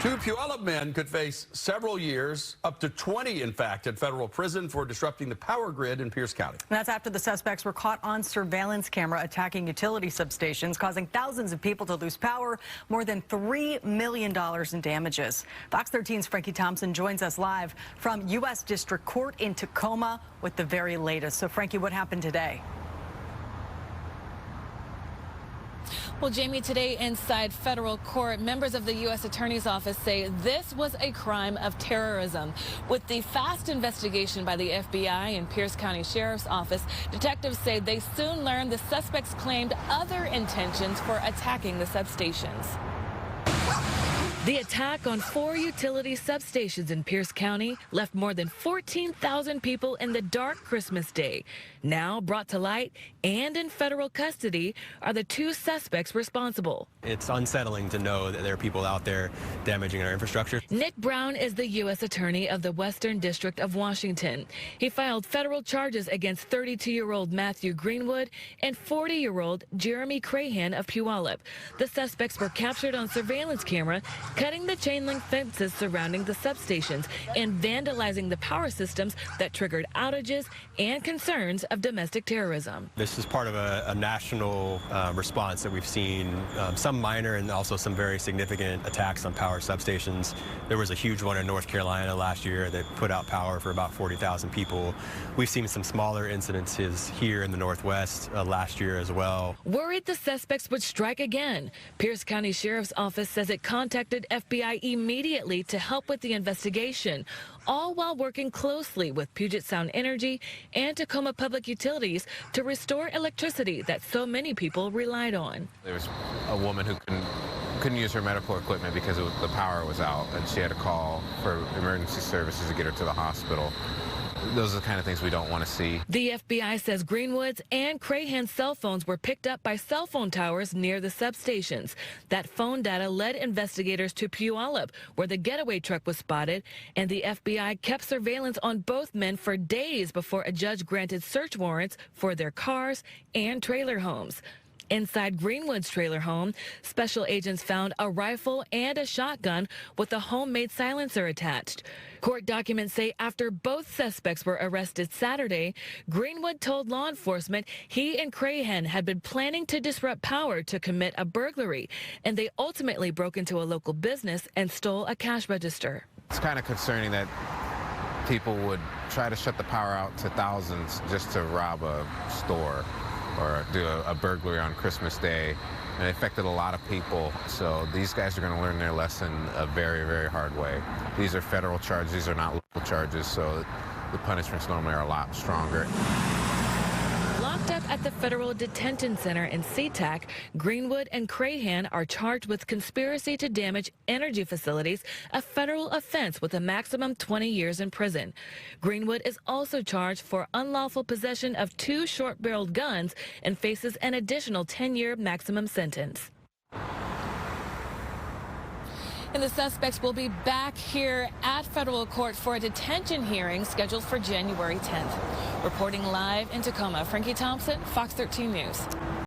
Two Puyallup men could face several years, up to 20 in fact, in federal prison for disrupting the power grid in Pierce County. That's after the suspects were caught on surveillance camera attacking utility substations, causing thousands of people to lose power, more than $3 million in damages. Fox 13's Frankie Thompson joins us live from U.S. District Court in Tacoma with the very latest. So, Frankie, what happened today? Well, Jamie, today inside federal court, members of the U.S. Attorney's Office say this was a crime of terrorism. With the fast investigation by the FBI and Pierce County Sheriff's Office, detectives say they soon learned the suspects claimed other intentions for attacking the substations. The attack on 4 utility substations in Pierce County left more than 14,000 people in the dark Christmas Day. Now brought to light and in federal custody are the 2 suspects responsible. It's unsettling to know that there are people out there damaging our infrastructure. Nick Brown is the U.S. Attorney of the Western District of Washington. He filed federal charges against 32-year-old Matthew Greenwood and 40-year-old Jeremy Crahan of Puyallup. The suspects were captured on surveillance camera, cutting the chain link fences surrounding the substations and vandalizing the power systems that triggered outages and concerns of domestic terrorism. This is part of a national response that we've seen, some minor and also some very significant attacks on power substations. There was a huge one in North Carolina last year that put out power for about 40,000 people. We've seen some smaller incidences here in the Northwest last year as well. Worried the suspects would strike again, Pierce County Sheriff's Office says it contacted FBI immediately to help with the investigation, all while working closely with Puget Sound Energy and Tacoma Public Utilities to restore electricity that so many people relied on. There was a woman who couldn't use her medical equipment because the power was out, and she had to call for emergency services to get her to the hospital. Those are the kind of things we don't want to see. The FBI says Greenwood's and Crahan's cell phones were picked up by cell phone towers near the substations. That phone data led investigators to Puyallup, where the getaway truck was spotted, and the FBI kept surveillance on both men for days before a judge granted search warrants for their cars and trailer homes. Inside Greenwood's trailer home, special agents found a rifle and a shotgun with a homemade silencer attached. Court documents say after both suspects were arrested Saturday, Greenwood told law enforcement he and Crahan had been planning to disrupt power to commit a burglary, and they ultimately broke into a local business and stole a cash register. It's kind of concerning that people would try to shut the power out to thousands just to rob a store or do a burglary on Christmas Day, and it affected a lot of people. So these guys are going to learn their lesson a very, very hard way. These are federal charges, these are not local charges, so the punishments normally are a lot stronger. Locked up at the Federal Detention Center in SeaTac, Greenwood and Crahan are charged with conspiracy to damage energy facilities, a federal offense with a maximum 20 years in prison. Greenwood is also charged for unlawful possession of 2 short-barreled guns and faces an additional 10-year maximum sentence. And the suspects will be back here at federal court for a detention hearing scheduled for January 10th. Reporting live in Tacoma, Frankie Thompson, Fox 13 News.